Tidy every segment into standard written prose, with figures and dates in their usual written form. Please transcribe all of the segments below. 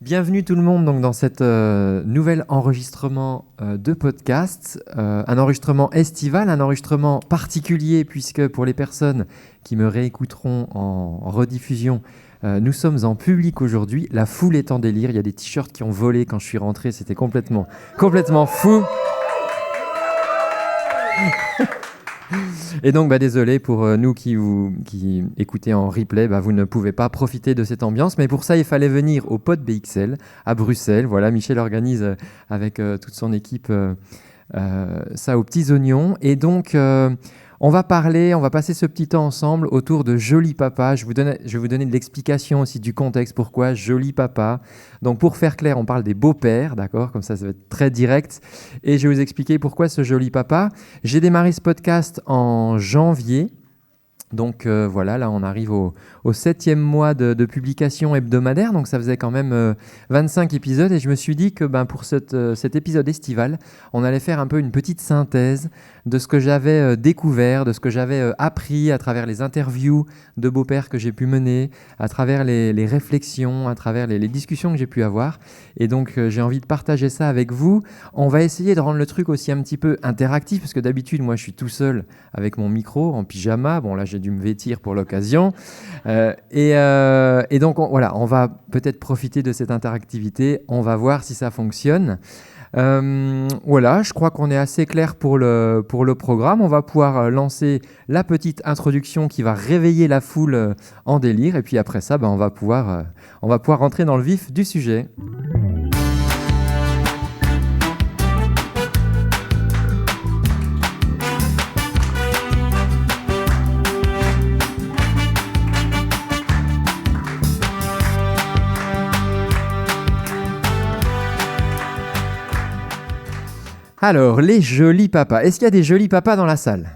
Bienvenue tout le monde donc, dans cet nouvel enregistrement de podcast, un enregistrement estival, un enregistrement particulier puisque pour les personnes qui me réécouteront en rediffusion, nous sommes en public aujourd'hui, la foule est en délire, il y a des t-shirts qui ont volé quand je suis rentré, c'était complètement fou. Et donc, désolé pour nous qui écoutez en replay, vous ne pouvez pas profiter de cette ambiance. Mais pour ça, il fallait venir au Pod BXL à Bruxelles. Voilà, Michel organise avec toute son équipe ça aux petits oignons. Et donc, on va passer ce petit temps ensemble autour de Joli Papa. Je vais vous donner de l'explication aussi du contexte. Pourquoi Joli Papa? Donc, pour faire clair, on parle des beaux-pères, d'accord? Comme ça va être très direct. Et je vais vous expliquer pourquoi ce Joli Papa. J'ai démarré ce podcast en janvier. Donc voilà, là on arrive au 7e mois de publication hebdomadaire, donc ça faisait quand même 25 épisodes et je me suis dit que pour cet épisode estival, on allait faire un peu une petite synthèse de ce que j'avais découvert, de ce que j'avais appris à travers les interviews de beaux-pères que j'ai pu mener, à travers les réflexions, à travers les discussions que j'ai pu avoir. Et donc j'ai envie de partager ça avec vous. On va essayer de rendre le truc aussi un petit peu interactif, parce que d'habitude, moi je suis tout seul avec mon micro, en pyjama. Bon là j'ai dû me vêtir pour l'occasion. Et donc on va peut-être profiter de cette interactivité. On va voir si ça fonctionne. Voilà, je crois qu'on est assez clair pour le programme. On va pouvoir lancer la petite introduction qui va réveiller la foule en délire. Et puis après ça, on va pouvoir rentrer dans le vif du sujet. Alors, les jolis papas. Est-ce qu'il y a des jolis papas dans la salle?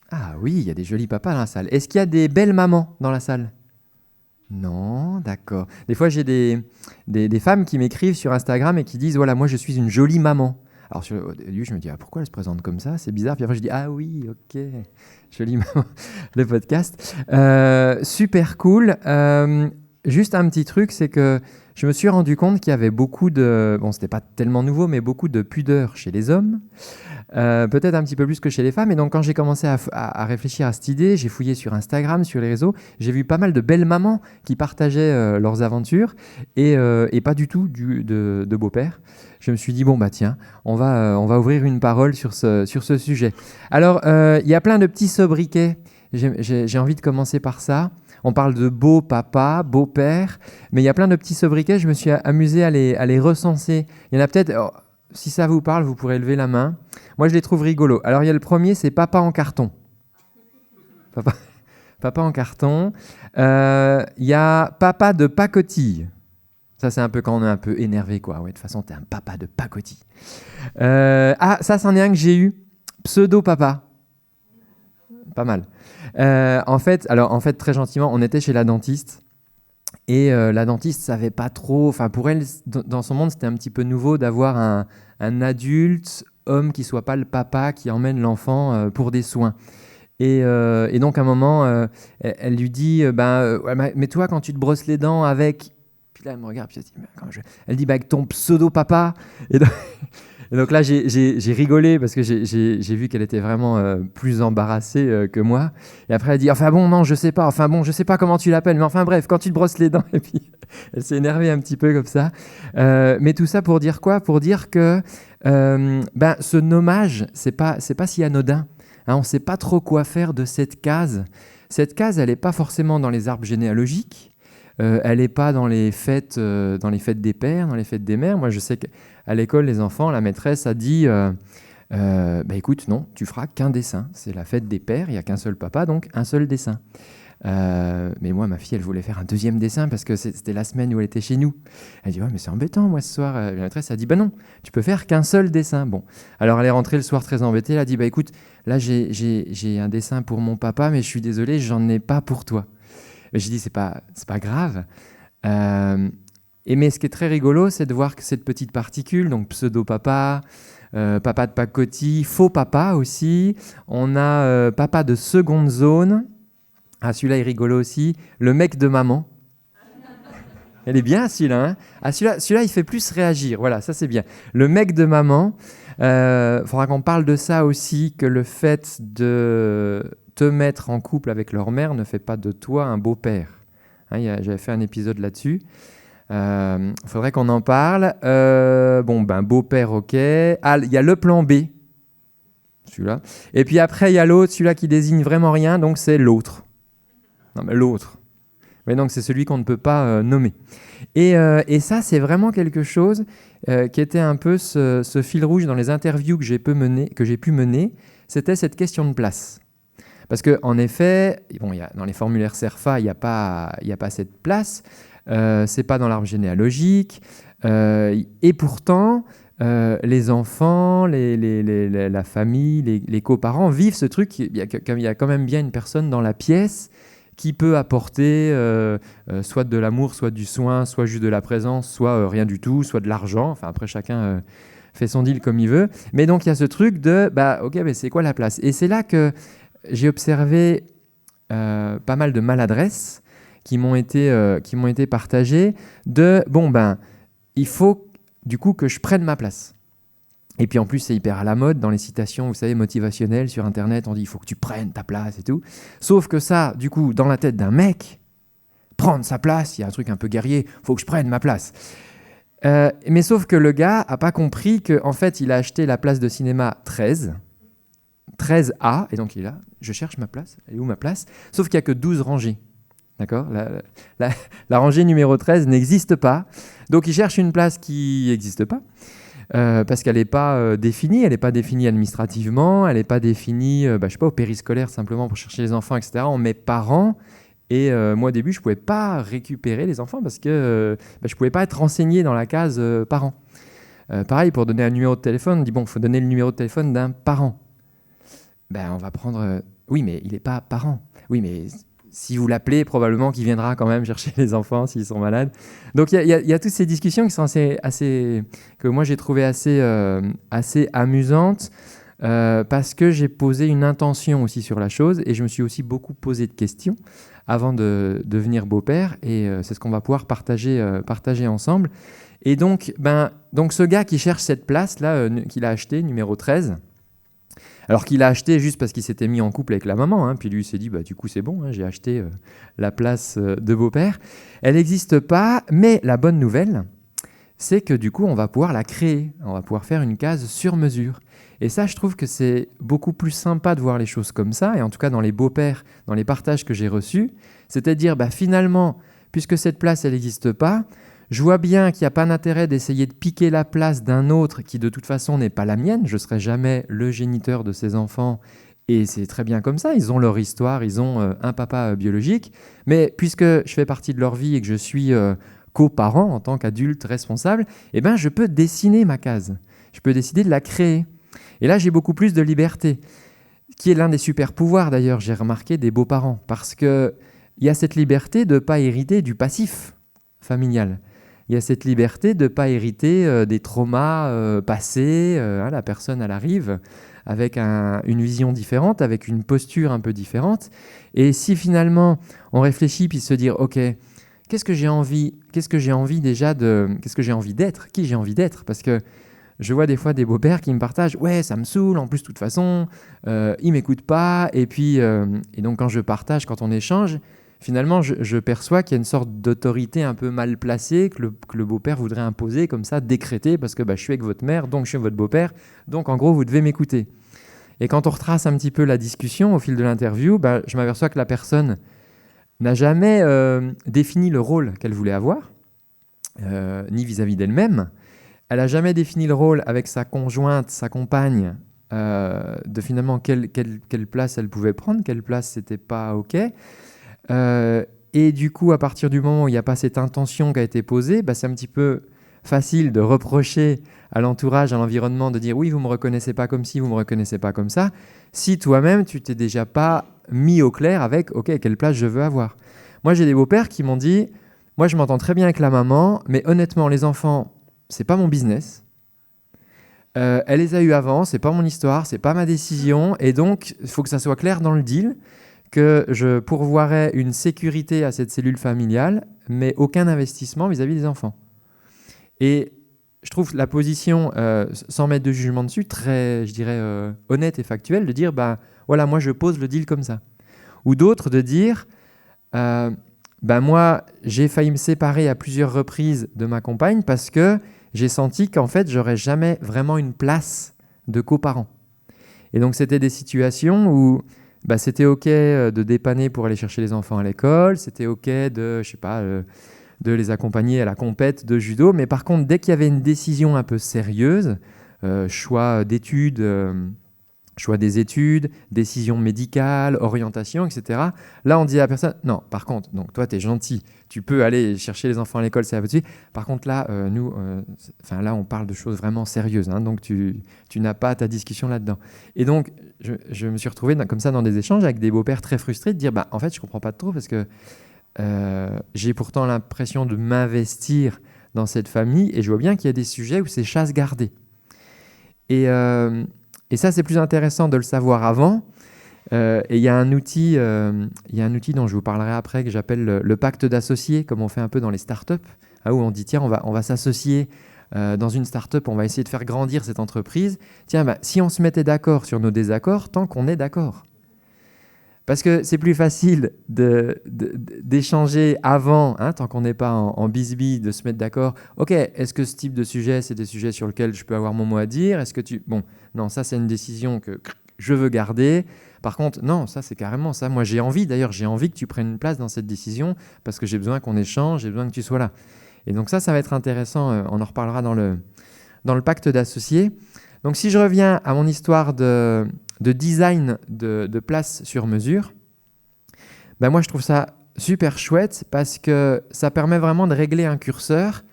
Ah oui, il y a des jolis papas dans la salle. Est-ce qu'il y a des belles mamans dans la salle? Non, d'accord. Des fois, j'ai des femmes qui m'écrivent sur Instagram et qui disent « Voilà, moi, je suis une jolie maman. » Alors, au début, je me dis « Pourquoi elle se présente comme ça? C'est bizarre. » Puis après, je dis « Ah oui, ok, jolie maman. » Le podcast. Super cool. Juste un petit truc, c'est que je me suis rendu compte qu'il y avait beaucoup de... Bon, c'était pas tellement nouveau, mais beaucoup de pudeur chez les hommes. Peut-être un petit peu plus que chez les femmes. Et donc, quand j'ai commencé à réfléchir à cette idée, j'ai fouillé sur Instagram, sur les réseaux. J'ai vu pas mal de belles mamans qui partageaient leurs aventures et pas du tout de beaux-pères. Je me suis dit, tiens, on va ouvrir une parole sur ce sujet. Alors, il y a plein de petits sobriquets. J'ai envie de commencer par ça. On parle de beau papa, beau père, mais il y a plein de petits sobriquets. Je me suis amusé à les recenser. Il y en a peut-être, si ça vous parle, vous pourrez lever la main. Moi, je les trouve rigolos. Alors, il y a le premier, c'est papa en carton. Papa en carton. Il y a papa de pacotille. Ça, c'est un peu quand on est un peu énervé, quoi. Ouais, de toute façon, t'es un papa de pacotille. Ça, c'en est un que j'ai eu. Pseudo-papa. Pas mal. En fait, très gentiment, on était chez la dentiste et la dentiste savait pas trop. Enfin, pour elle, dans son monde, c'était un petit peu nouveau d'avoir un adulte homme qui soit pas le papa qui emmène l'enfant pour des soins. Et donc, à un moment, elle lui dit mais toi, quand tu te brosses les dents avec. Puis là, elle me regarde, puis elle dit avec ton pseudo-papa. Et donc là, j'ai rigolé parce que j'ai vu qu'elle était vraiment plus embarrassée que moi. Et après, elle dit non, je sais pas. Je sais pas comment tu l'appelles. Mais enfin bref, quand tu te brosses les dents. Et puis, elle s'est énervée un petit peu comme ça. Mais tout ça pour dire quoi? Pour dire que ce nommage, c'est pas si anodin. Hein, on ne sait pas trop quoi faire de cette case. Cette case, elle n'est pas forcément dans les arbres généalogiques. Elle n'est pas dans les fêtes des pères, dans les fêtes des mères. Moi, je sais qu'à l'école, les enfants, la maîtresse a dit écoute, non, tu feras qu'un dessin. C'est la fête des pères, il n'y a qu'un seul papa, donc un seul dessin. Mais moi, ma fille, elle voulait faire un deuxième dessin parce que c'était la semaine où elle était chez nous. Elle dit mais c'est embêtant, moi, ce soir. La maîtresse a dit non, tu peux faire qu'un seul dessin. Bon, alors elle est rentrée le soir très embêtée. Elle a dit écoute, là, j'ai un dessin pour mon papa, mais je suis désolée, j'en ai pas pour toi. J'ai dit, c'est pas grave. Mais ce qui est très rigolo, c'est de voir que cette petite particule, donc pseudo-papa, papa de pacotille, faux papa aussi. On a papa de seconde zone. Ah, celui-là est rigolo aussi. Le mec de maman. Elle est bien celui-là. Hein, ah, celui-là, il fait plus réagir. Voilà, ça c'est bien. Le mec de maman. Faudra qu'on parle de ça aussi, que le fait de te mettre en couple avec leur mère ne fait pas de toi un beau-père. Hein, j'avais fait un épisode là-dessus. Faudrait qu'on en parle. Beau-père, ok. Ah, il y a le plan B. Celui-là. Et puis après, il y a l'autre, celui-là qui désigne vraiment rien, donc c'est l'autre. Non, mais l'autre. Mais donc, c'est celui qu'on ne peut pas nommer. Et ça, c'est vraiment quelque chose qui était un peu ce fil rouge dans les interviews que j'ai pu mener, c'était cette question de place. Parce qu'en effet, dans les formulaires CERFA, il n'y a pas cette place, c'est pas dans l'arbre généalogique, et pourtant, les enfants, la famille, les coparents vivent ce truc. Il y a quand même bien une personne dans la pièce qui peut apporter soit de l'amour, soit du soin, soit juste de la présence, soit rien du tout, soit de l'argent. Enfin, après, chacun fait son deal comme il veut. Mais donc, il y a ce truc de, mais c'est quoi la place ? Et c'est là que j'ai observé pas mal de maladresses qui m'ont été partagées de, il faut du coup que je prenne ma place. Et puis en plus, c'est hyper à la mode dans les citations, vous savez, motivationnelles sur Internet, on dit il faut que tu prennes ta place et tout. Sauf que ça, du coup, dans la tête d'un mec, prendre sa place, il y a un truc un peu guerrier, il faut que je prenne ma place. Mais sauf que le gars n'a pas compris qu'en fait, il a acheté la place de cinéma 13A, et donc il est là, je cherche ma place, elle est où ma place ? Sauf qu'il n'y a que 12 rangées. D'accord ? La rangée numéro 13 n'existe pas. Donc il cherche une place qui n'existe pas. Parce qu'elle n'est pas définie, elle n'est pas définie administrativement, elle n'est pas définie, au périscolaire simplement pour chercher les enfants, etc. On met parents, et moi au début je ne pouvais pas récupérer les enfants parce que je ne pouvais pas être renseigné dans la case parents. Pareil, pour donner un numéro de téléphone, on dit il faut donner le numéro de téléphone d'un parent. On va prendre, oui mais il n'est pas parent, oui mais... Si vous l'appelez, probablement qu'il viendra quand même chercher les enfants s'ils sont malades. Donc il y a toutes ces discussions qui sont assez que moi j'ai trouvé assez amusantes parce que j'ai posé une intention aussi sur la chose et je me suis aussi beaucoup posé de questions avant de devenir beau-père et c'est ce qu'on va pouvoir partager ensemble. Et donc ce gars qui cherche cette place là qu'il a acheté, numéro 13. Alors qu'il a acheté juste parce qu'il s'était mis en couple avec la maman, puis lui il s'est dit du coup c'est bon, j'ai acheté la place de beau-père. Elle n'existe pas, mais la bonne nouvelle, c'est que du coup on va pouvoir la créer, on va pouvoir faire une case sur mesure. Et ça je trouve que c'est beaucoup plus sympa de voir les choses comme ça, et en tout cas dans les beaux-pères, dans les partages que j'ai reçus, c'est-à-dire finalement, puisque cette place elle n'existe pas, je vois bien qu'il n'y a pas d'intérêt d'essayer de piquer la place d'un autre qui de toute façon n'est pas la mienne. Je ne serai jamais le géniteur de ces enfants et c'est très bien comme ça. Ils ont leur histoire, ils ont un papa biologique. Mais puisque je fais partie de leur vie et que je suis coparent en tant qu'adulte responsable, je peux dessiner ma case. Je peux décider de la créer. Et là, j'ai beaucoup plus de liberté, qui est l'un des super pouvoirs d'ailleurs, j'ai remarqué, des beaux-parents. Parce qu'il y a cette liberté de ne pas hériter du passif familial. Il y a cette liberté de ne pas hériter des traumas passés. La personne, elle arrive avec une vision différente, avec une posture un peu différente. Et si finalement, on réfléchit puis se dire, OK, qu'est-ce que j'ai envie déjà qu'est-ce que j'ai envie d'être ? Qui j'ai envie d'être ? Parce que je vois des fois des beaux-pères qui me partagent, ouais, ça me saoule, en plus, de toute façon, ils ne m'écoutent pas. Et puis, et donc, quand je partage, quand on échange, finalement, je perçois qu'il y a une sorte d'autorité un peu mal placée que le beau-père voudrait imposer, comme ça, décréter, parce que je suis avec votre mère, donc je suis votre beau-père, donc en gros, vous devez m'écouter. Et quand on retrace un petit peu la discussion au fil de l'interview, je m'aperçois que la personne n'a jamais défini le rôle qu'elle voulait avoir, ni vis-à-vis d'elle-même. Elle n'a jamais défini le rôle avec sa conjointe, sa compagne, de finalement quelle place elle pouvait prendre, quelle place c'était pas OK. Et du coup, à partir du moment où il n'y a pas cette intention qui a été posée, c'est un petit peu facile de reprocher à l'entourage, à l'environnement, de dire oui, vous ne me reconnaissez pas comme ci, vous ne me reconnaissez pas comme ça, si toi-même, tu t'es déjà pas mis au clair avec OK, quelle place je veux avoir. Moi, j'ai des beaux-pères qui m'ont dit, moi, je m'entends très bien avec la maman, mais honnêtement, les enfants, c'est pas mon business. Elle les a eus avant, c'est pas mon histoire, c'est pas ma décision, et donc, il faut que ça soit clair dans le deal que je pourvoirais une sécurité à cette cellule familiale mais aucun investissement vis-à-vis des enfants. Et je trouve la position, sans mettre de jugement dessus, très, je dirais, honnête et factuelle, de dire, voilà, moi je pose le deal comme ça. Ou d'autres de dire, moi j'ai failli me séparer à plusieurs reprises de ma compagne parce que j'ai senti qu'en fait, j'aurais jamais vraiment une place de coparent. Et donc, c'était des situations où c'était OK de dépanner pour aller chercher les enfants à l'école, c'était OK de, de les accompagner à la compète de judo. Mais par contre, dès qu'il y avait une décision un peu sérieuse, choix d'études, choix des études, décision médicale, orientation, etc. Là, on dit à la personne, non, par contre, donc toi, tu es gentil, tu peux aller chercher les enfants à l'école, ça va tout de suite. Par contre, là, là, on parle de choses vraiment sérieuses, hein, donc tu n'as pas ta discussion là-dedans. Et donc, je me suis retrouvé comme ça dans des échanges avec des beaux-pères très frustrés de dire, en fait, je comprends pas trop parce que j'ai pourtant l'impression de m'investir dans cette famille et je vois bien qu'il y a des sujets où c'est chasse gardée. Et ça, c'est plus intéressant de le savoir avant. Et il y a un outil dont je vous parlerai après que j'appelle le pacte d'associés, comme on fait un peu dans les startups, où on dit tiens, on va s'associer dans une startup, on va essayer de faire grandir cette entreprise. Tiens, si on se mettait d'accord sur nos désaccords, tant qu'on est d'accord. Parce que c'est plus facile d'échanger avant, hein, tant qu'on n'est pas en bisbille, de se mettre d'accord. Ok, est-ce que ce type de sujet, c'est des sujets sur lesquels je peux avoir mon mot à dire ? Est-ce que bon, non, ça c'est une décision que je veux garder. Par contre, non, ça c'est carrément ça. Moi j'ai envie que tu prennes une place dans cette décision parce que j'ai besoin qu'on échange, j'ai besoin que tu sois là. Et donc ça va être intéressant. On en reparlera dans le pacte d'associés. Donc si je reviens à mon histoire de design de place sur mesure, moi je trouve ça super chouette parce que ça permet vraiment de régler un curseur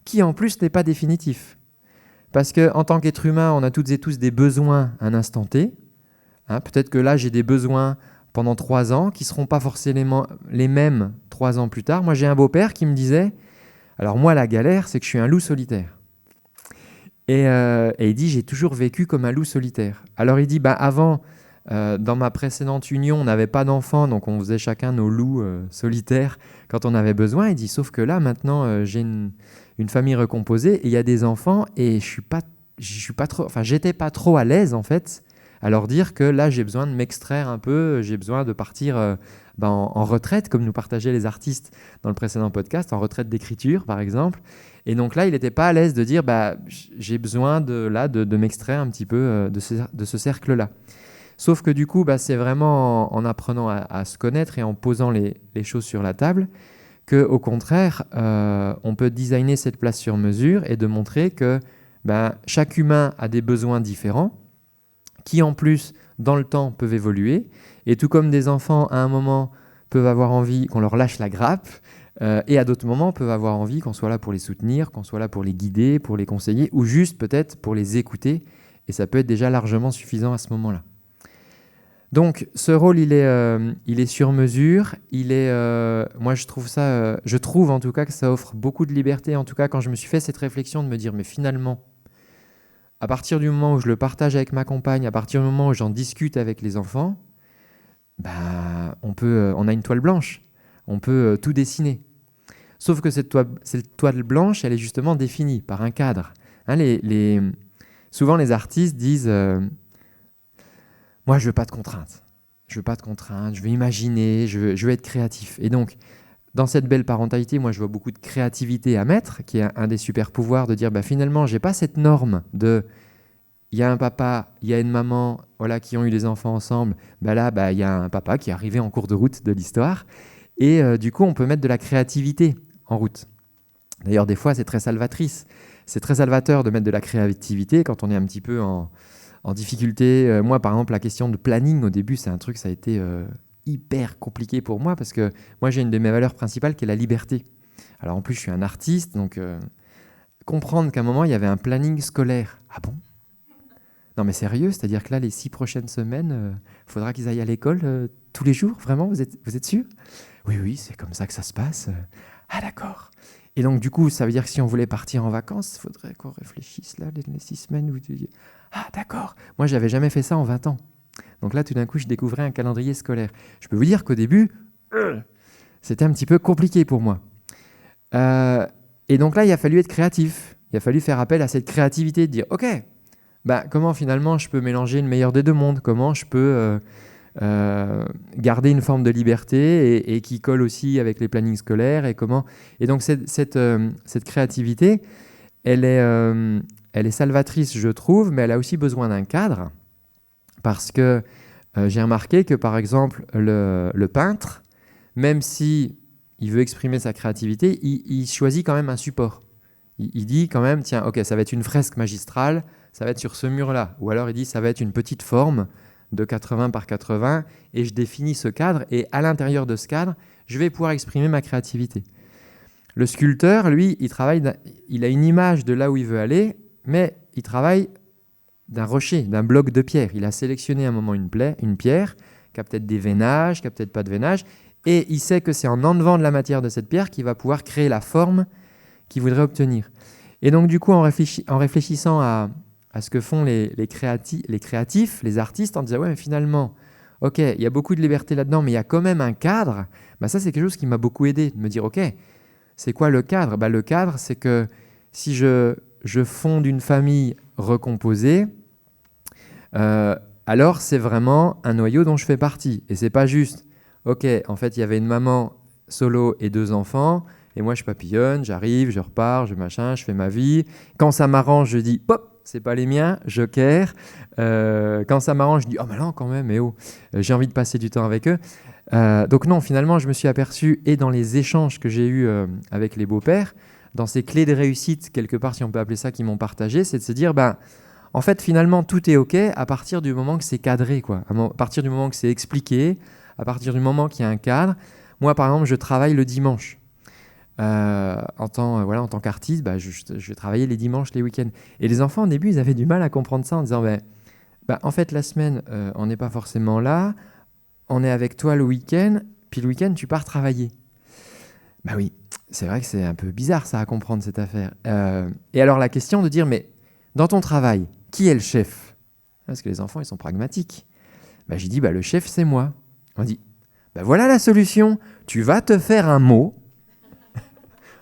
qui en plus n'est pas définitif. Parce qu'en tant qu'être humain, on a toutes et tous des besoins à un instant T. Hein, peut-être que là j'ai des besoins pendant 3 ans qui ne seront pas forcément les mêmes 3 ans plus tard. Moi j'ai un beau-père qui me disait, alors moi la galère c'est que je suis un loup solitaire. Et il dit, j'ai toujours vécu comme un loup solitaire. Alors il dit, avant, dans ma précédente union, on n'avait pas d'enfants, donc on faisait chacun nos loups solitaires quand on avait besoin. Il dit, sauf que là, maintenant, j'ai une famille recomposée et il y a des enfants et j'étais pas trop à l'aise en fait à leur dire que là, j'ai besoin de m'extraire un peu, j'ai besoin de partir en retraite, comme nous partageaient les artistes dans le précédent podcast, en retraite d'écriture par exemple. Et donc là, il n'était pas à l'aise de dire j'ai besoin de m'extraire un petit peu de ce cercle-là. Sauf que du coup, c'est vraiment en apprenant à se connaître et en posant les choses sur la table qu'au contraire, on peut designer cette place sur mesure et de montrer que chaque humain a des besoins différents qui en plus, dans le temps, peuvent évoluer. Et tout comme des enfants, à un moment, peuvent avoir envie qu'on leur lâche la grappe, et à d'autres moments, peuvent avoir envie qu'on soit là pour les soutenir, qu'on soit là pour les guider, pour les conseiller, ou juste peut-être pour les écouter. Et ça peut être déjà largement suffisant à ce moment-là. Donc, ce rôle, il est sur mesure. Moi, je trouve en tout cas que ça offre beaucoup de liberté. En tout cas, quand je me suis fait cette réflexion de me dire, mais finalement, à partir du moment où je le partage avec ma compagne, à partir du moment où j'en discute avec les enfants, on a une toile blanche. On peut tout dessiner. Sauf que cette toile blanche, elle est justement définie par un cadre. Hein, souvent, les artistes disent moi, je veux pas de contraintes. Je veux imaginer, je veux être créatif. Et donc, dans cette belle parentalité, moi, je vois beaucoup de créativité à mettre, qui est un des super pouvoirs de dire finalement, j'ai pas cette norme de il y a un papa, il y a une maman qui ont eu des enfants ensemble. Là, il y a un papa qui est arrivé en cours de route de l'histoire. Et du coup, on peut mettre de la créativité en route. D'ailleurs, des fois, c'est très salvatrice. C'est très salvateur de mettre de la créativité quand on est un petit peu en difficulté. Moi, par exemple, la question de planning, au début, c'est un truc, ça a été hyper compliqué pour moi parce que moi, j'ai une de mes valeurs principales qui est la liberté. Alors, en plus, je suis un artiste, donc comprendre qu'à un moment, il y avait un planning scolaire. Ah bon ? Non, mais sérieux, c'est-à-dire que là, les 6 prochaines semaines, il faudra qu'ils aillent à l'école tous les jours, vraiment ? Vous êtes sûr ? Oui, c'est comme ça que ça se passe. Ah, d'accord. Et donc, du coup, ça veut dire que si on voulait partir en vacances, il faudrait qu'on réfléchisse là, les 6 semaines. Ah, d'accord. Moi, je n'avais jamais fait ça en 20 ans. Donc là, tout d'un coup, je découvrais un calendrier scolaire. Je peux vous dire qu'au début, c'était un petit peu compliqué pour moi. Et donc là, il a fallu être créatif. Il a fallu faire appel à cette créativité, de dire, OK, comment finalement je peux mélanger le meilleur des deux mondes? Comment je peux garder une forme de liberté et qui colle aussi avec les plannings scolaires et donc cette créativité, elle est salvatrice, je trouve, mais elle a aussi besoin d'un cadre parce que j'ai remarqué que, par exemple, le peintre, même si il veut exprimer sa créativité, il choisit quand même un support. Il dit quand même, tiens, ok, ça va être une fresque magistrale, ça va être sur ce mur-là. Ou alors il dit, ça va être une petite forme de 80 par 80, et je définis ce cadre, et à l'intérieur de ce cadre, je vais pouvoir exprimer ma créativité. Le sculpteur, lui, il a une image de là où il veut aller, mais il travaille d'un rocher, d'un bloc de pierre. Il a sélectionné à un moment une pierre qui a peut-être des veinages, qui a peut-être pas de veinages, et il sait que c'est en enlevant de la matière de cette pierre qu'il va pouvoir créer la forme qu'il voudrait obtenir. Et donc du coup, en réfléchissant à ce que font les créatifs, les artistes, en disant ouais, mais finalement, ok, il y a beaucoup de liberté là-dedans, mais il y a quand même un cadre. Ça, c'est quelque chose qui m'a beaucoup aidé, de me dire ok, c'est quoi le cadre? Le cadre, c'est que si je fonde une famille recomposée, alors c'est vraiment un noyau dont je fais partie. Et c'est pas juste, ok, en fait, il y avait une maman solo et 2 enfants, et moi je papillonne, j'arrive, je repars, je fais ma vie. Quand ça m'arrange, je dis, pop, c'est pas les miens, joker. Quand ça m'arrange, je dis, oh mais non, quand même, j'ai envie de passer du temps avec eux. Donc non, finalement, je me suis aperçu, et dans les échanges que j'ai eus avec les beaux-pères, dans ces clés de réussite, quelque part, si on peut appeler ça, qu'ils m'ont partagé, c'est de se dire, en fait, finalement, tout est OK à partir du moment que c'est cadré, quoi. À partir du moment que c'est expliqué, à partir du moment qu'il y a un cadre. Moi, par exemple, je travaille le dimanche. En tant qu'artiste, je vais travailler les dimanches, les week-ends. Et les enfants, au début, ils avaient du mal à comprendre ça en disant, en fait, la semaine, on n'est pas forcément là, on est avec toi le week-end, puis le week-end, tu pars travailler. Oui, c'est vrai que c'est un peu bizarre ça à comprendre cette affaire. Et alors la question de dire, mais dans ton travail, qui est le chef? Parce que les enfants, ils sont pragmatiques. J'ai dit, le chef, c'est moi. On dit, voilà la solution. Tu vas te faire un mot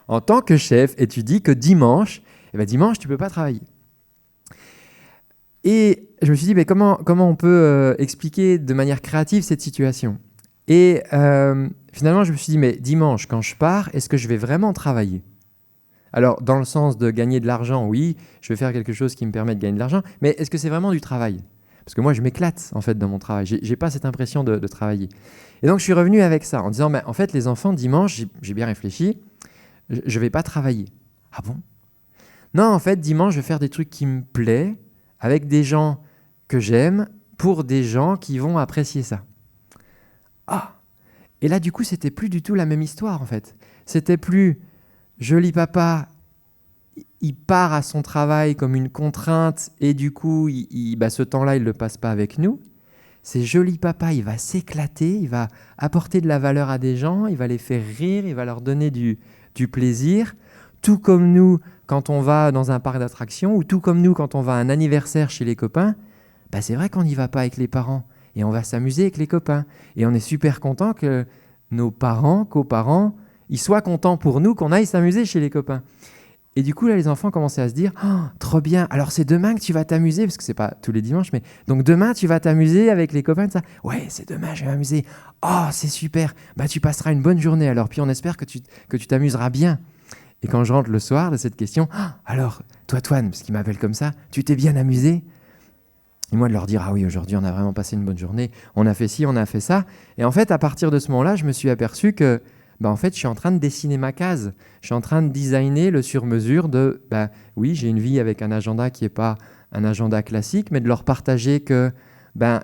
en tant que chef et tu dis que dimanche, dimanche, tu ne peux pas travailler. Et je me suis dit, comment on peut expliquer de manière créative cette situation? Et finalement, je me suis dit, mais dimanche, quand je pars, est-ce que je vais vraiment travailler? Alors, dans le sens de gagner de l'argent, oui, je vais faire quelque chose qui me permet de gagner de l'argent, mais est-ce que c'est vraiment du travail? Parce que moi, je m'éclate, en fait, dans mon travail. J'ai pas cette impression de travailler. Et donc, je suis revenu avec ça, en disant, en fait, les enfants, dimanche, j'ai bien réfléchi, je vais pas travailler. Ah bon? Non, en fait, dimanche, je vais faire des trucs qui me plaisent, avec des gens que j'aime, pour des gens qui vont apprécier ça. Ah! Et là, du coup, c'était plus du tout la même histoire, en fait. C'était plus joli papa, il part à son travail comme une contrainte et du coup, ce temps-là, il ne le passe pas avec nous. C'est joli papa, il va s'éclater, il va apporter de la valeur à des gens, il va les faire rire, il va leur donner du plaisir. Tout comme nous, quand on va dans un parc d'attractions, ou tout comme nous, quand on va à un anniversaire chez les copains, c'est vrai qu'on n'y va pas avec les parents et on va s'amuser avec les copains. Et on est super content que nos parents, coparents, ils soient contents pour nous qu'on aille s'amuser chez les copains. Et du coup, là, les enfants commençaient à se dire « Oh, trop bien, alors c'est demain que tu vas t'amuser » parce que c'est pas tous les dimanches, mais donc demain, tu vas t'amuser avec les copains, ça. « Ouais, c'est demain, je vais m'amuser. Oh, c'est super, tu passeras une bonne journée alors, puis on espère que tu t'amuseras bien. » Et quand je rentre le soir de cette question « Oh, alors, toi, Toine, parce qu'il m'appelle comme ça, tu t'es bien amusé ?» Et moi, de leur dire « Ah oui, aujourd'hui, on a vraiment passé une bonne journée, on a fait ci, on a fait ça. » Et en fait, à partir de ce moment-là, je me suis aperçu que en fait, je suis en train de dessiner ma case. Je suis en train de designer le sur-mesure de, oui, j'ai une vie avec un agenda qui n'est pas un agenda classique, mais de leur partager que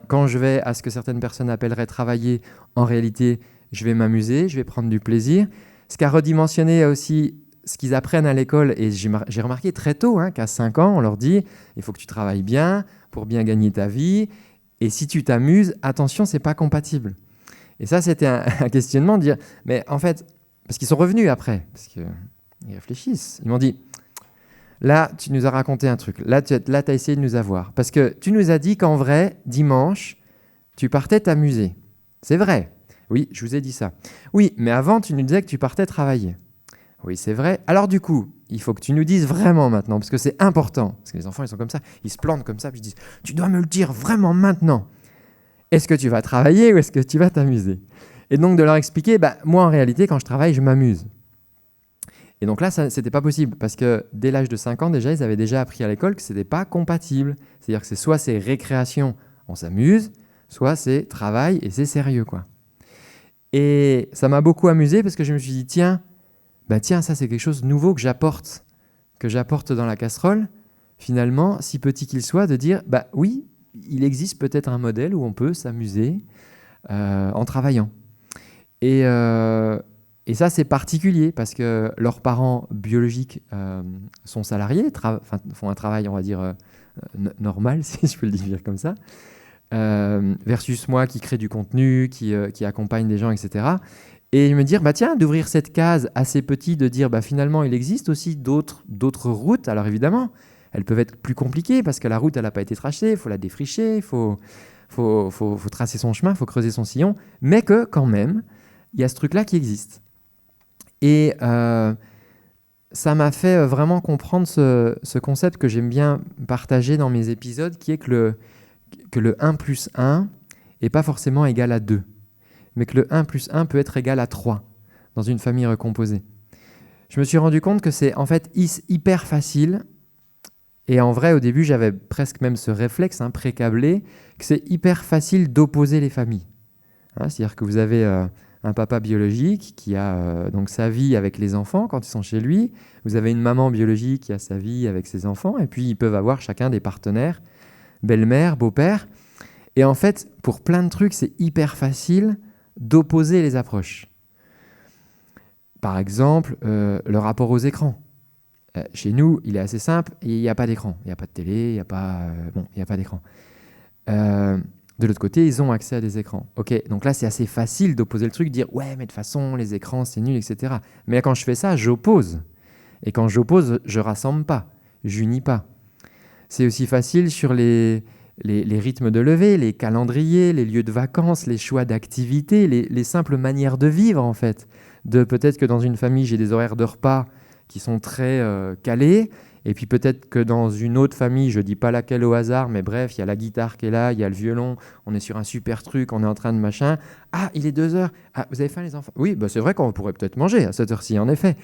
quand je vais à ce que certaines personnes appelleraient travailler, en réalité, je vais m'amuser, je vais prendre du plaisir. Ce qu'a redimensionné aussi ce qu'ils apprennent à l'école, et j'ai remarqué très tôt qu'à 5 ans, on leur dit il faut que tu travailles bien pour bien gagner ta vie, et si tu t'amuses, attention, ce n'est pas compatible. Et ça, c'était un questionnement de dire, mais en fait, parce qu'ils sont revenus après, parce qu'ils réfléchissent. Ils m'ont dit, là, tu nous as raconté un truc. Là, tu as essayé de nous avoir. Parce que tu nous as dit qu'en vrai, dimanche, tu partais t'amuser. C'est vrai. Oui, je vous ai dit ça. Oui, mais avant, tu nous disais que tu partais travailler. Oui, c'est vrai. Alors du coup, il faut que tu nous dises vraiment maintenant, parce que c'est important. Parce que les enfants, ils sont comme ça, ils se plantent comme ça, puis ils disent, tu dois me le dire vraiment maintenant. Est-ce que tu vas travailler ou est-ce que tu vas t'amuser? Et donc de leur expliquer, moi en réalité, quand je travaille, je m'amuse. Et donc là, c'était pas possible, parce que dès l'âge de 5 ans, déjà, ils avaient déjà appris à l'école que c'était pas compatible. C'est-à-dire que soit c'est récréation, on s'amuse, soit c'est travail et c'est sérieux, quoi. Et ça m'a beaucoup amusé parce que je me suis dit, tiens, ça c'est quelque chose de nouveau que j'apporte dans la casserole, finalement, si petit qu'il soit, de dire, oui, il existe peut-être un modèle où on peut s'amuser en travaillant. Et ça, c'est particulier parce que leurs parents biologiques sont salariés, font un travail, on va dire, normal, si je peux le dire comme ça, versus moi qui crée du contenu, qui accompagne des gens, etc. Et me dire, d'ouvrir cette case assez petite, de dire, finalement, il existe aussi d'autres routes. Alors évidemment, elles peuvent être plus compliquées parce que la route, elle n'a pas été tracée, il faut la défricher, il faut tracer son chemin, il faut creuser son sillon, mais que quand même, il y a ce truc-là qui existe. Et ça m'a fait vraiment comprendre ce concept que j'aime bien partager dans mes épisodes, qui est que le 1 plus 1 n'est pas forcément égal à 2, mais que le 1 plus 1 peut être égal à 3 dans une famille recomposée. Je me suis rendu compte que c'est en fait hyper facile, et en vrai au début j'avais presque même ce réflexe pré-câblé, que c'est hyper facile d'opposer les familles. C'est-à-dire que vous avez un papa biologique qui a donc sa vie avec les enfants quand ils sont chez lui, vous avez une maman biologique qui a sa vie avec ses enfants, et puis ils peuvent avoir chacun des partenaires, belle-mère, beau-père. Et en fait, pour plein de trucs, c'est hyper facile d'opposer les approches. Par exemple, le rapport aux écrans. Chez nous, il est assez simple, il n'y a pas d'écran. Il n'y a pas de télé, il n'y a pas d'écran. De l'autre côté, ils ont accès à des écrans. Ok, donc là, c'est assez facile d'opposer le truc, dire « Ouais, mais de toute façon, les écrans, c'est nul, etc. » Mais là, quand je fais ça, j'oppose. Et quand j'oppose, je rassemble pas, j'unis pas. C'est aussi facile sur les rythmes de lever, les calendriers, les lieux de vacances, les choix d'activités, les simples manières de vivre, en fait. Peut-être que dans une famille, j'ai des horaires de repas qui sont très calés, et puis peut-être que dans une autre famille, je ne dis pas laquelle au hasard, mais bref, il y a la guitare qui est là, il y a le violon, on est sur un super truc, on est en train de machin. Ah, il est 2h. Ah, vous avez faim les enfants? Oui, c'est vrai qu'on pourrait peut-être manger à cette heure-ci, en effet.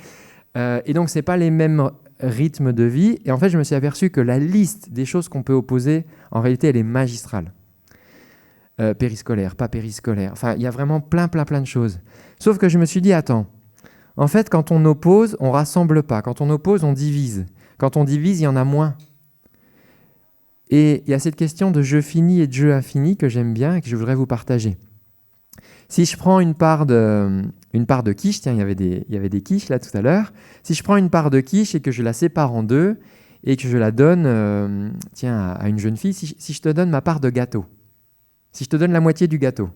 Et donc, ce n'est pas les mêmes rythmes de vie. Et en fait, je me suis aperçu que la liste des choses qu'on peut opposer, en réalité, elle est magistrale. Périscolaire, pas périscolaire. Enfin, il y a vraiment plein de choses. Sauf que je me suis dit, attends, en fait, quand on oppose, on rassemble pas. Quand on oppose, on divise. Quand on divise, il y en a moins. Et il y a cette question de jeu fini et de jeu infini que j'aime bien et que je voudrais vous partager. Si je prends une part de quiche, tiens, il y avait des quiches là tout à l'heure. Si je prends une part de quiche et que je la sépare en deux et que je la donne à une jeune fille, si je te donne ma part de gâteau, si je te donne la moitié du gâteau,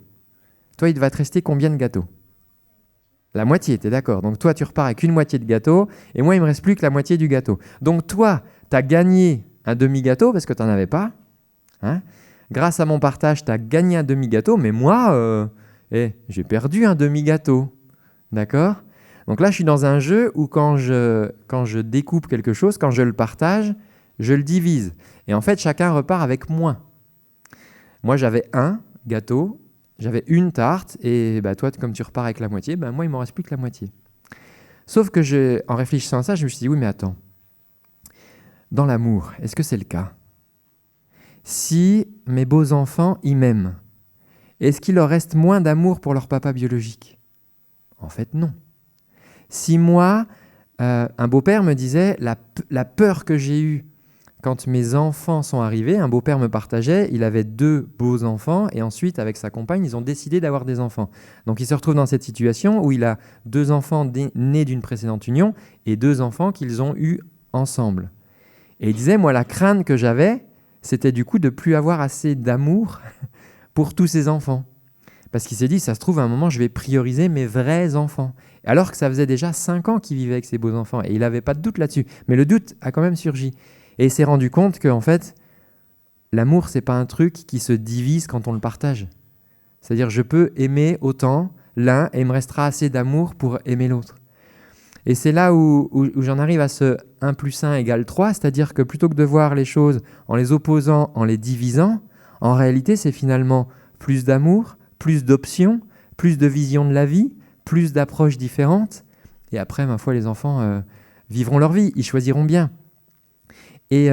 toi, il va te rester combien de gâteaux? La moitié, t'es d'accord? Donc toi, tu repars avec une moitié de gâteau et moi, il me reste plus que la moitié du gâteau. Donc toi, tu as gagné un demi-gâteau parce que tu n'en avais pas. Grâce à mon partage, tu as gagné un demi-gâteau, mais moi, j'ai perdu un demi-gâteau. D'accord? Donc là, je suis dans un jeu où quand je découpe quelque chose, quand je le partage, je le divise. Et en fait, chacun repart avec moins. Moi, j'avais un gâteau, j'avais une tarte, et toi, comme tu repars avec la moitié, moi, il ne m'en reste plus que la moitié. Sauf que en réfléchissant à ça, je me suis dit, oui, mais attends, dans l'amour, est-ce que c'est le cas? Si mes beaux-enfants, ils m'aiment, est-ce qu'il leur reste moins d'amour pour leur papa biologique? En fait, non. Si moi, un beau-père me disait, la peur que j'ai eue quand mes enfants sont arrivés, un beau-père me partageait, il avait 2 beaux enfants et ensuite, avec sa compagne, ils ont décidé d'avoir des enfants. Donc, il se retrouve dans cette situation où il a 2 enfants nés d'une précédente union et 2 enfants qu'ils ont eus ensemble. Et il disait, moi, la crainte que j'avais, c'était du coup de ne plus avoir assez d'amour pour tous ces enfants. Parce qu'il s'est dit, ça se trouve, à un moment, je vais prioriser mes vrais enfants. Alors que ça faisait déjà 5 ans qu'il vivait avec ses beaux enfants et il n'avait pas de doute là-dessus. Mais le doute a quand même surgi. Et il s'est rendu compte qu'en fait, l'amour, ce n'est pas un truc qui se divise quand on le partage. C'est-à-dire, je peux aimer autant l'un et il me restera assez d'amour pour aimer l'autre. Et c'est là où j'en arrive à ce 1 plus 1 égale 3, c'est-à-dire que plutôt que de voir les choses en les opposant, en les divisant, en réalité, c'est finalement plus d'amour, plus d'options, plus de vision de la vie, plus d'approches différentes. Et après, ma foi, les enfants vivront leur vie, ils choisiront bien. Et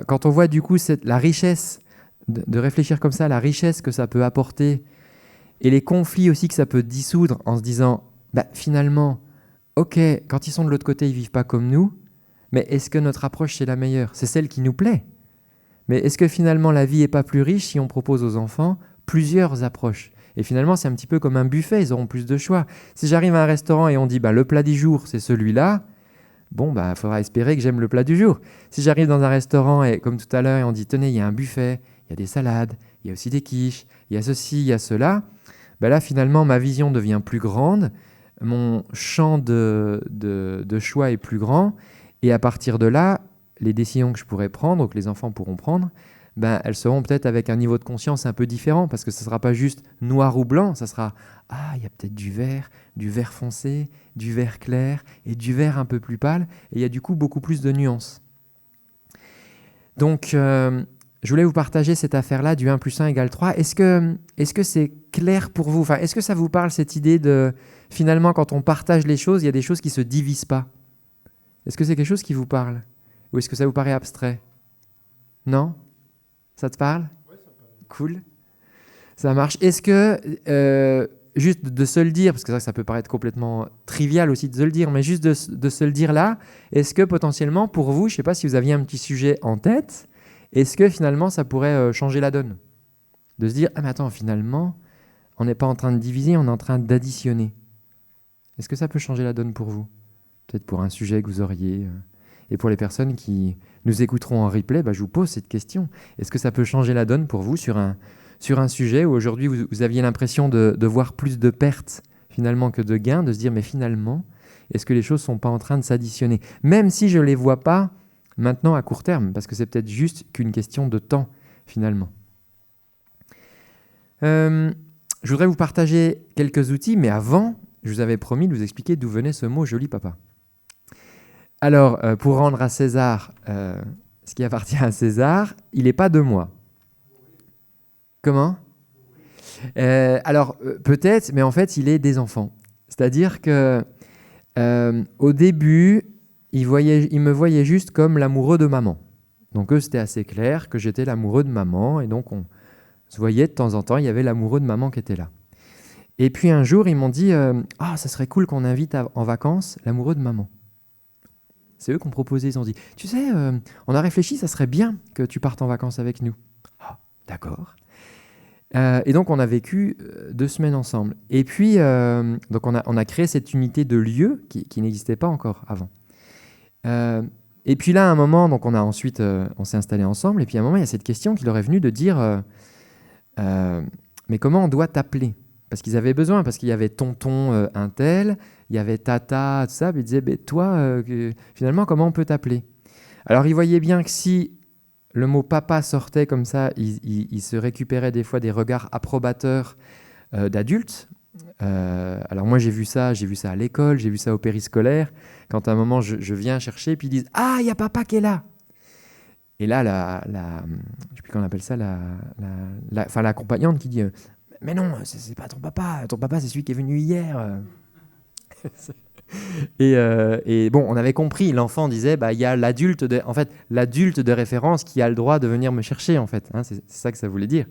quand on voit du coup la richesse, de réfléchir comme ça, la richesse que ça peut apporter, et les conflits aussi que ça peut dissoudre en se disant, finalement, ok, quand ils sont de l'autre côté, ils ne vivent pas comme nous, mais est-ce que notre approche, c'est la meilleure? C'est celle qui nous plaît. Mais est-ce que finalement, la vie n'est pas plus riche si on propose aux enfants plusieurs approches? Et finalement, c'est un petit peu comme un buffet, ils auront plus de choix. Si j'arrive à un restaurant et on dit, le plat du jour, c'est celui-là, il faudra espérer que j'aime le plat du jour. Si j'arrive dans un restaurant et comme tout à l'heure, et on dit, tenez, il y a un buffet, il y a des salades, il y a aussi des quiches, il y a ceci, il y a cela, là, finalement, ma vision devient plus grande, mon champ de choix est plus grand, et à partir de là, les décisions que je pourrais prendre, ou que les enfants pourront prendre, elles seront peut-être avec un niveau de conscience un peu différent, parce que ce ne sera pas juste noir ou blanc, ça sera « Ah, il y a peut-être du vert foncé, du vert clair, et du vert un peu plus pâle, et il y a du coup beaucoup plus de nuances. » Donc, je voulais vous partager cette affaire-là du 1 plus 1 égale 3. Est-ce que c'est clair pour vous? Est-ce que ça vous parle, cette idée de, finalement, quand on partage les choses, il y a des choses qui ne se divisent pas? Est-ce que c'est quelque chose qui vous parle? Ou est-ce que ça vous paraît abstrait? Non? Ça te parle? Ouais, ça parle. Cool. Ça marche. Est-ce que, juste de se le dire, parce que ça peut paraître complètement trivial aussi de se le dire, mais juste de se le dire là, est-ce que potentiellement, pour vous, je ne sais pas si vous aviez un petit sujet en tête, est-ce que finalement, ça pourrait changer la donne? De se dire, ah mais attends, finalement, on n'est pas en train de diviser, on est en train d'additionner. Est-ce que ça peut changer la donne pour vous? Peut-être pour un sujet que vous auriez. Et pour les personnes qui nous écouteront en replay, je vous pose cette question. Est-ce que ça peut changer la donne pour vous sur un sujet où aujourd'hui vous aviez l'impression de voir plus de pertes finalement que de gains, de se dire mais finalement, est-ce que les choses ne sont pas en train de s'additionner? Même si je ne les vois pas maintenant à court terme, parce que c'est peut-être juste qu'une question de temps finalement. Je voudrais vous partager quelques outils, mais avant, je vous avais promis de vous expliquer d'où venait ce mot « joli papa ». Alors, pour rendre à César ce qui appartient à César, il n'est pas de moi. Comment? Alors, peut-être, mais en fait, il est des enfants. C'est-à-dire que au début, il me voyait juste comme l'amoureux de maman. Donc eux, c'était assez clair que j'étais l'amoureux de maman, et donc on se voyait de temps en temps, il y avait l'amoureux de maman qui était là. Et puis un jour, ils m'ont dit « Ah, ça serait cool qu'on invite en vacances l'amoureux de maman ». C'est eux qui ont proposé, ils ont dit « Tu sais, on a réfléchi, ça serait bien que tu partes en vacances avec nous. » Ah, d'accord. Et donc, on a vécu 2 semaines ensemble. Et puis, donc on a créé cette unité de lieu qui n'existait pas encore avant. Et puis là, à un moment, donc on s'est installés ensemble. Et puis à un moment, il y a cette question qui leur est venue de dire mais comment on doit t'appeler? Parce qu'ils avaient besoin, parce qu'il y avait tonton un tel, il y avait tata, tout ça. Puis ils disaient toi, finalement, comment on peut t'appeler? Alors, ils voyaient bien que si le mot papa sortait comme ça, il se récupérait des fois des regards approbateurs d'adultes. Alors moi j'ai vu ça à l'école, j'ai vu ça au périscolaire, quand à un moment je viens chercher, puis ils disent « Ah, il y a papa qui est là !» Et là, je ne sais plus comment on appelle ça, l'accompagnante qui dit « Mais non, c'est pas ton papa c'est celui qui est venu hier. » Et bon, on avait compris, l'enfant disait il y a l'adulte de référence qui a le droit de venir me chercher, en fait. Hein, c'est ça que ça voulait dire.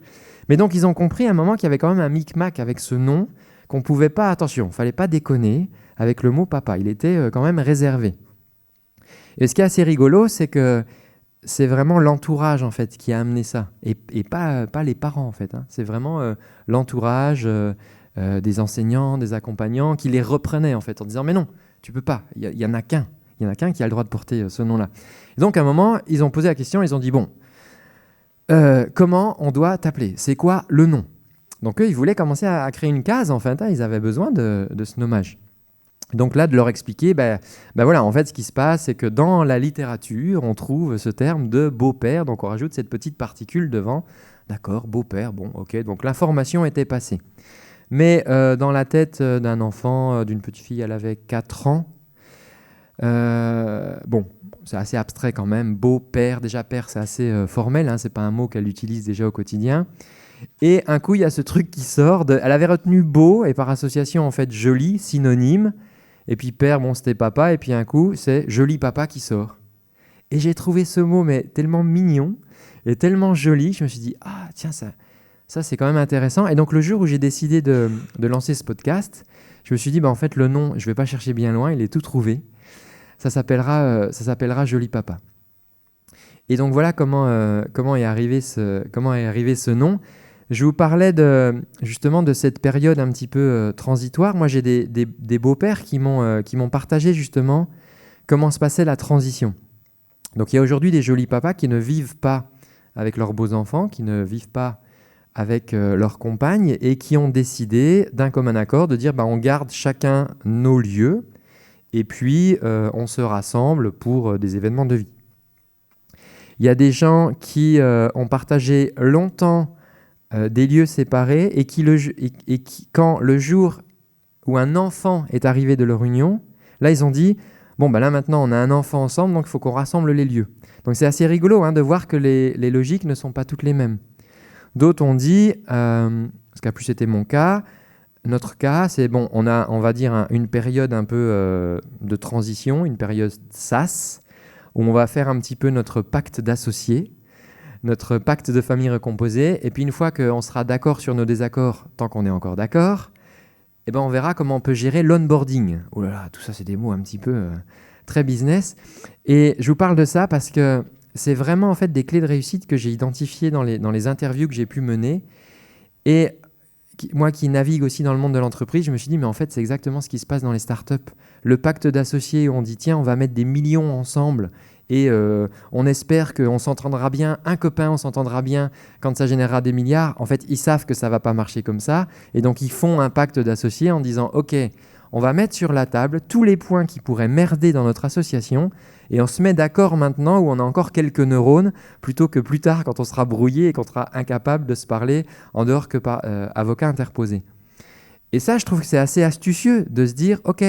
Mais donc, ils ont compris à un moment qu'il y avait quand même un micmac avec ce nom, qu'on pouvait pas, attention, il fallait pas déconner avec le mot papa. Il était quand même réservé. Et ce qui est assez rigolo, c'est que c'est vraiment l'entourage, en fait, qui a amené ça. Et pas les parents, en fait. Hein. C'est vraiment l'entourage des enseignants, des accompagnants, qui les reprenaient, en fait, en disant « Mais non, tu peux pas, il y en a qu'un. Il y en a qu'un qui a le droit de porter ce nom-là. » Et donc, à un moment, ils ont posé la question, ils ont dit « Bon, comment on doit t'appeler? C'est quoi le nom ?» Donc, eux, ils voulaient commencer à créer une case, en fait. Hein, ils avaient besoin de ce nommage. Donc là, de leur expliquer, voilà, en fait, ce qui se passe, c'est que dans la littérature, on trouve ce terme de beau-père. Donc, on rajoute cette petite particule devant. D'accord, beau-père, bon, ok. Donc, l'information était passée. Mais dans la tête d'un enfant, d'une petite fille, elle avait 4 ans, Bon, c'est assez abstrait quand même. Beau-père, déjà père, c'est assez formel, hein, c'est pas un mot qu'elle utilise déjà au quotidien. Et un coup, il y a ce truc qui sort. Elle avait retenu beau et par association, en fait, joli, synonyme. Et puis père, bon, c'était papa. Et puis un coup, c'est joli papa qui sort. Et j'ai trouvé ce mot mais tellement mignon et tellement joli. Je me suis dit, ah tiens, ça c'est quand même intéressant. Et donc le jour où j'ai décidé de lancer ce podcast, je me suis dit, bah, en fait, le nom, je ne vais pas chercher bien loin, il est tout trouvé. Ça s'appellera Joli Papa. Et donc voilà comment est arrivé ce nom. Je vous parlais justement de cette période un petit peu transitoire. Moi, j'ai des beaux-pères qui m'ont partagé justement comment se passait la transition. Donc il y a aujourd'hui des jolis papas qui ne vivent pas avec leurs beaux enfants, qui ne vivent pas avec leurs compagnes et qui ont décidé d'un commun accord de dire on garde chacun nos lieux et puis on se rassemble pour des événements de vie. Il y a des gens qui ont partagé longtemps des lieux séparés et qui, quand le jour où un enfant est arrivé de leur union, là ils ont dit là maintenant on a un enfant ensemble, donc il faut qu'on rassemble les lieux. Donc c'est assez rigolo de voir que les logiques ne sont pas toutes les mêmes. D'autres ont dit, parce qu'à plus c'était mon cas, notre cas c'est on va dire une période un peu de transition, une période SAS, où on va faire un petit peu notre pacte d'associés, notre pacte de famille recomposée, et puis une fois qu'on sera d'accord sur nos désaccords, tant qu'on est encore d'accord, on verra comment on peut gérer l'onboarding. Oh là là, tout ça, c'est des mots un petit peu très business. Et je vous parle de ça parce que c'est vraiment en fait des clés de réussite que j'ai identifiées dans les interviews que j'ai pu mener. Et moi qui navigue aussi dans le monde de l'entreprise, je me suis dit, mais en fait, c'est exactement ce qui se passe dans les startups. Le pacte d'associés où on dit, tiens, on va mettre des millions ensemble et on espère qu'on s'entendra bien, un copain, on s'entendra bien quand ça générera des milliards. En fait, ils savent que ça ne va pas marcher comme ça. Et donc, ils font un pacte d'associés en disant, OK, on va mettre sur la table tous les points qui pourraient merder dans notre association et on se met d'accord maintenant où on a encore quelques neurones plutôt que plus tard quand on sera brouillé et qu'on sera incapable de se parler en dehors que par avocat interposé. Et ça, je trouve que c'est assez astucieux de se dire, OK,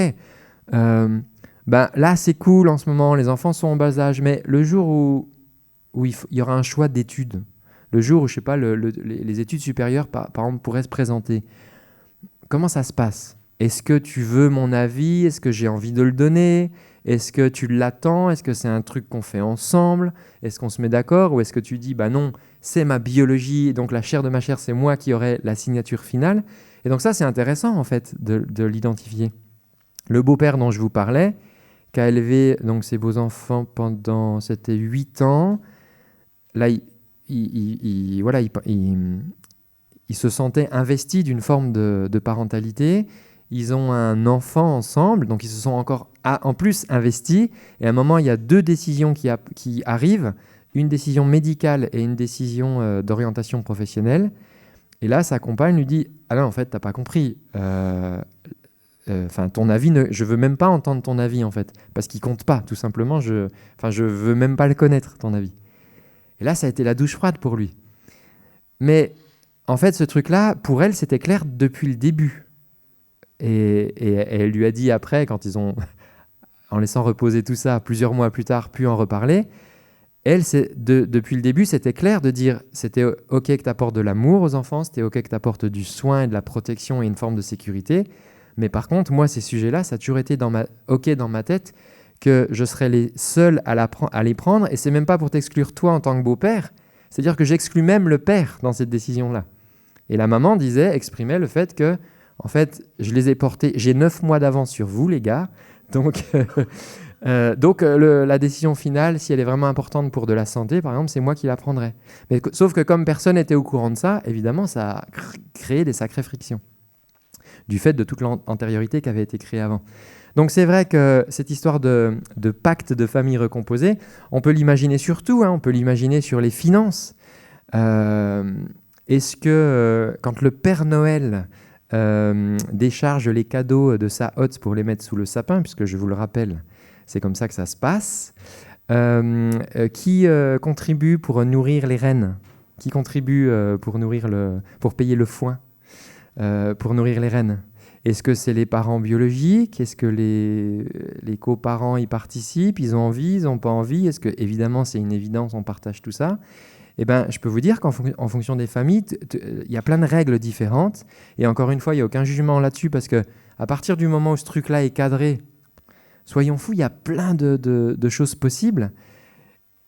là, c'est cool en ce moment, les enfants sont en bas âge, mais le jour où il y aura un choix d'études, le jour où, je sais pas, les études supérieures, par exemple, pourraient se présenter, comment ça se passe ? Est-ce que tu veux mon avis ? Est-ce que j'ai envie de le donner ? Est-ce que tu l'attends ? Est-ce que c'est un truc qu'on fait ensemble ? Est-ce qu'on se met d'accord ? Ou est-ce que tu dis, non, c'est ma biologie, donc la chair de ma chair, c'est moi qui aurai la signature finale ? Et donc ça, c'est intéressant, en fait, de l'identifier. Le beau-père dont je vous parlais, qui a élevé donc, ses beaux-enfants pendant, c'était 8 ans, là, il se sentait investi d'une forme de parentalité. Ils ont un enfant ensemble, donc ils se sont encore en plus investis. Et à un moment, il y a 2 décisions qui arrivent, une décision médicale et une décision d'orientation professionnelle. Et là, sa compagne lui dit « Ah non, en fait, t'as pas compris. Ton avis, je veux même pas entendre ton avis, en fait, parce qu'il compte pas, tout simplement. Je veux même pas le connaître, ton avis. » Et là, ça a été la douche froide pour lui. Mais en fait, ce truc-là, pour elle, c'était clair depuis le début. Et elle lui a dit après, quand ils ont, en laissant reposer tout ça, plusieurs mois plus tard, pu en reparler, elle, depuis le début, c'était clair de dire, c'était OK que tu apportes de l'amour aux enfants, c'était OK que tu apportes du soin et de la protection et une forme de sécurité. Mais par contre, moi, ces sujets-là, ça a toujours été OK dans ma tête que je serais les seuls à les prendre. Et c'est même pas pour t'exclure toi en tant que beau-père. C'est-à-dire que j'exclus même le père dans cette décision-là. Et la maman exprimait le fait que, en fait, je les ai portés, j'ai 9 mois d'avance sur vous, les gars. Donc, la décision finale, si elle est vraiment importante pour de la santé, par exemple, c'est moi qui la prendrai. Mais, sauf que comme personne n'était au courant de ça, évidemment, ça a créé des sacrées frictions du fait de toute l'antériorité qui avait été créée avant. Donc c'est vrai que cette histoire de pacte de famille recomposée, on peut l'imaginer sur tout, on peut l'imaginer sur les finances. Est-ce que quand le Père Noël décharge les cadeaux de sa hotte pour les mettre sous le sapin, puisque je vous le rappelle, c'est comme ça que ça se passe, qui contribue pour nourrir les rennes ? Qui contribue pour payer le foin ? Pour nourrir les rennes. Est-ce que c'est les parents biologiques? Est-ce que les coparents y participent? Ils ont envie? Ils n'ont pas envie? Est-ce que, évidemment, c'est une évidence, on partage tout ça? Eh ben, je peux vous dire qu'en fonction des familles, il y a plein de règles différentes. Et encore une fois, il n'y a aucun jugement là-dessus parce que à partir du moment où ce truc-là est cadré, soyons fous, il y a plein de choses possibles.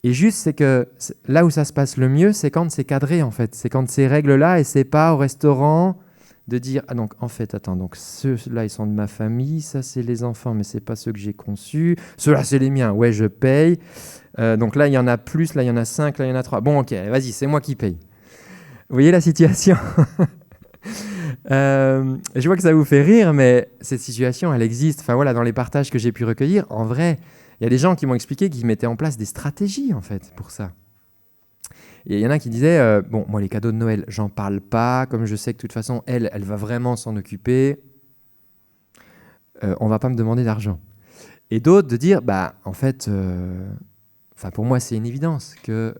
Et juste, c'est que là où ça se passe le mieux, c'est quand c'est cadré, en fait. C'est quand ces règles-là, et c'est pas au restaurant de dire « Ah donc, en fait, attends, donc ceux-là, ils sont de ma famille, ça, c'est les enfants, mais c'est pas ceux que j'ai conçus. Ceux-là, c'est les miens, ouais, je paye. Donc là, il y en a plus, là, il y en a 5, là, il y en a 3. Bon, ok, vas-y, c'est moi qui paye. » Vous voyez la situation? Je vois que ça vous fait rire, mais cette situation, elle existe. Enfin voilà, dans les partages que j'ai pu recueillir, en vrai, il y a des gens qui m'ont expliqué qu'ils mettaient en place des stratégies, en fait, pour ça. Et il y en a qui disaient, bon, moi, les cadeaux de Noël, j'en parle pas, comme je sais que de toute façon, elle va vraiment s'en occuper, on va pas me demander d'argent. Et d'autres de dire, bah, en fait, pour moi, c'est une évidence que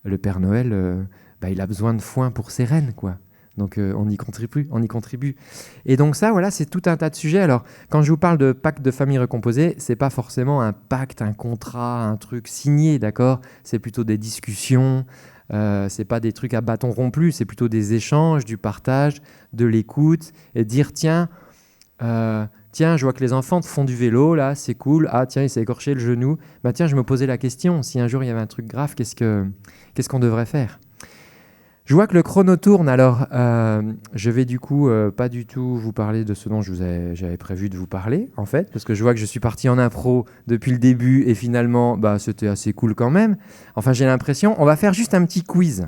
le Père Noël, il a besoin de foin pour ses rennes, quoi. Donc on y contribue. Et donc ça, voilà, c'est tout un tas de sujets. Alors, quand je vous parle de pacte de famille recomposée, c'est pas forcément un pacte, un contrat, un truc signé, d'accord? C'est plutôt des discussions, c'est pas des trucs à bâton rompu, c'est plutôt des échanges, du partage, de l'écoute, et de dire, tiens, je vois que les enfants font du vélo, là, c'est cool. Ah, tiens, il s'est écorché le genou. Bah tiens, je me posais la question, si un jour il y avait un truc grave, qu'est-ce qu'on devrait faire? Je vois que le chrono tourne, alors je vais du coup pas du tout vous parler de ce dont j'avais prévu de vous parler, en fait, parce que je vois que je suis parti en impro depuis le début et finalement, c'était assez cool quand même. Enfin, j'ai l'impression, on va faire juste un petit quiz.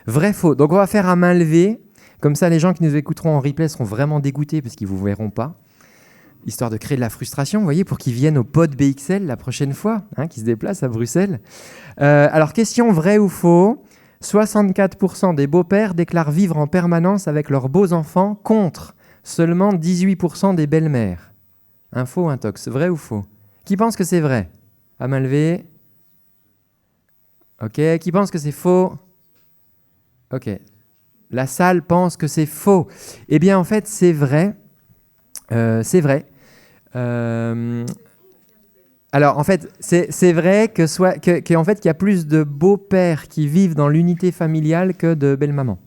Vrai, faux. Donc, on va faire à main levée. Comme ça, les gens qui nous écouteront en replay seront vraiment dégoûtés parce qu'ils ne vous verront pas. Histoire de créer de la frustration, vous voyez, pour qu'ils viennent au pod BXL la prochaine fois, qui se déplacent à Bruxelles. Alors, question vrai ou faux? 64% des beaux-pères déclarent vivre en permanence avec leurs beaux-enfants contre seulement 18% des belles-mères. Un faux ou un tox? Vrai ou faux? Qui pense que c'est vrai? À main levée. Ok. Qui pense que c'est faux? Ok. La salle pense que c'est faux. Eh bien, en fait, c'est vrai. C'est vrai. Alors, en fait, c'est vrai qu'il y a plus de beaux-pères qui vivent dans l'unité familiale que de belles-mamans.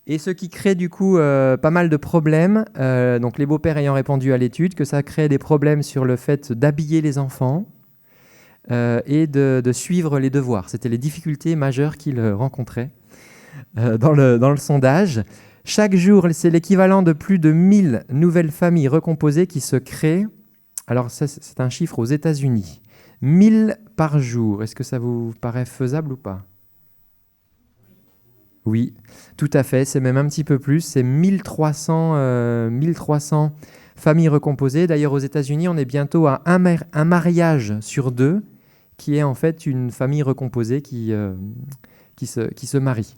Et ce qui crée du coup pas mal de problèmes, donc les beaux-pères ayant répondu à l'étude, que ça crée des problèmes sur le fait d'habiller les enfants et de suivre les devoirs. C'était les difficultés majeures qu'ils rencontraient dans le sondage. Chaque jour, c'est l'équivalent de plus de 1000 nouvelles familles recomposées qui se créent. Alors, ça, c'est un chiffre aux États-Unis. 1000 par jour. Est-ce que ça vous paraît faisable ou pas? Oui, tout à fait. C'est même un petit peu plus. C'est 1300 familles recomposées. D'ailleurs, aux États-Unis, on est bientôt à un mariage sur 2 qui est en fait une famille recomposée qui se marie.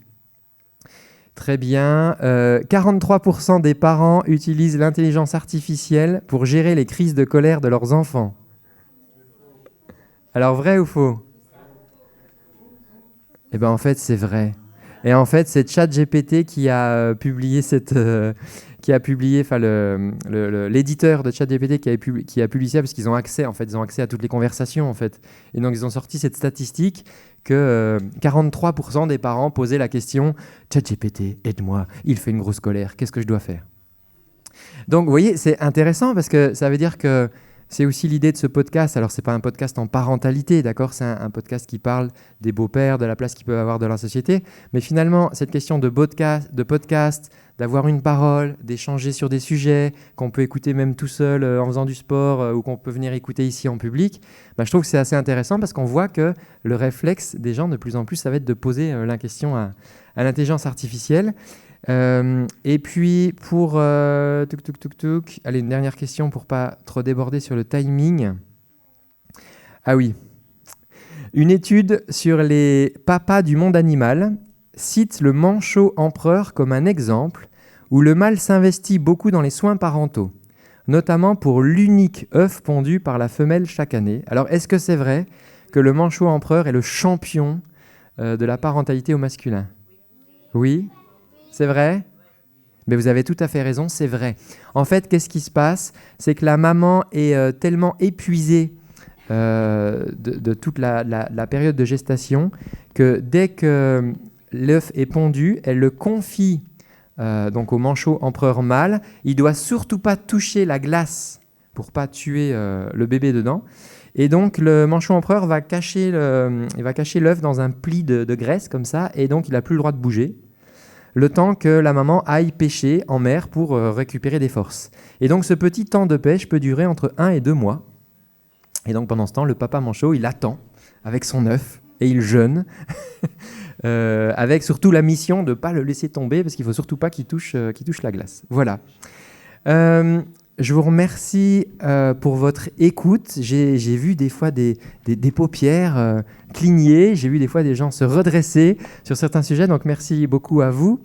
Très bien. 43% des parents utilisent l'intelligence artificielle pour gérer les crises de colère de leurs enfants. Alors, vrai ou faux? Eh bien, en fait, c'est vrai. Et en fait, c'est ChatGPT qui a publié l'éditeur de ChatGPT qui a publié ça parce qu'ils ont accès, ils ont accès à toutes les conversations, en fait. Et donc, ils ont sorti cette statistique que 43% des parents posaient la question « ChatGPT, aide-moi, il fait une grosse colère, qu'est-ce que je dois faire ?» Donc, vous voyez, c'est intéressant parce que ça veut dire que c'est aussi l'idée de ce podcast. Alors, ce n'est pas un podcast en parentalité, d'accord? C'est un podcast qui parle des beaux-pères, de la place qu'ils peuvent avoir dans la société. Mais finalement, cette question de podcast, d'avoir une parole, d'échanger sur des sujets qu'on peut écouter même tout seul en faisant du sport ou qu'on peut venir écouter ici en public, je trouve que c'est assez intéressant parce qu'on voit que le réflexe des gens, de plus en plus, ça va être de poser la question à l'intelligence artificielle. Et puis pour allez, une dernière question pour pas trop déborder sur le timing. Ah oui, une étude sur les papas du monde animal cite le manchot empereur comme un exemple où le mâle s'investit beaucoup dans les soins parentaux, notamment pour l'unique œuf pondu par la femelle chaque année. Alors est-ce que c'est vrai que le manchot empereur est le champion de la parentalité au masculin? Oui. C'est vrai? Mais vous avez tout à fait raison, c'est vrai. En fait, qu'est-ce qui se passe? C'est que la maman est tellement épuisée de toute la période de gestation que dès que l'œuf est pondu, elle le confie donc au manchot empereur mâle. Il doit surtout pas toucher la glace pour pas tuer le bébé dedans. Et donc le manchot empereur va cacher l'œuf dans un pli de graisse comme ça, et donc il n'a plus le droit de bouger, le temps que la maman aille pêcher en mer pour récupérer des forces. Et donc ce petit temps de pêche peut durer entre 1 et 2 mois. Et donc pendant ce temps, le papa manchot, il attend avec son œuf et il jeûne, avec surtout la mission de ne pas le laisser tomber, parce qu'il ne faut surtout pas qu'il touche la glace. Voilà. Je vous remercie pour votre écoute. J'ai vu des fois des paupières cligner, j'ai vu des fois des gens se redresser sur certains sujets, donc merci beaucoup à vous.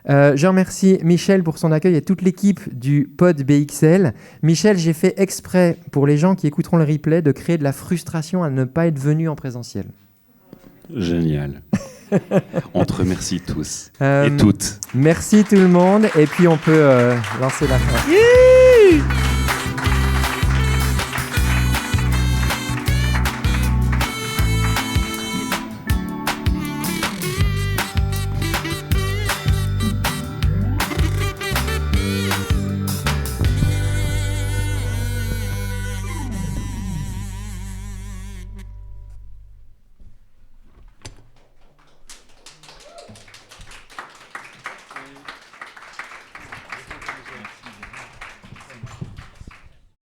Je remercie Michel pour son accueil et toute l'équipe du Pod BXL. Michel, j'ai fait exprès, pour les gens qui écouteront le replay, de créer de la frustration à ne pas être venu en présentiel. Génial. On te remercie tous et toutes. Merci tout le monde, et puis on peut lancer la fin.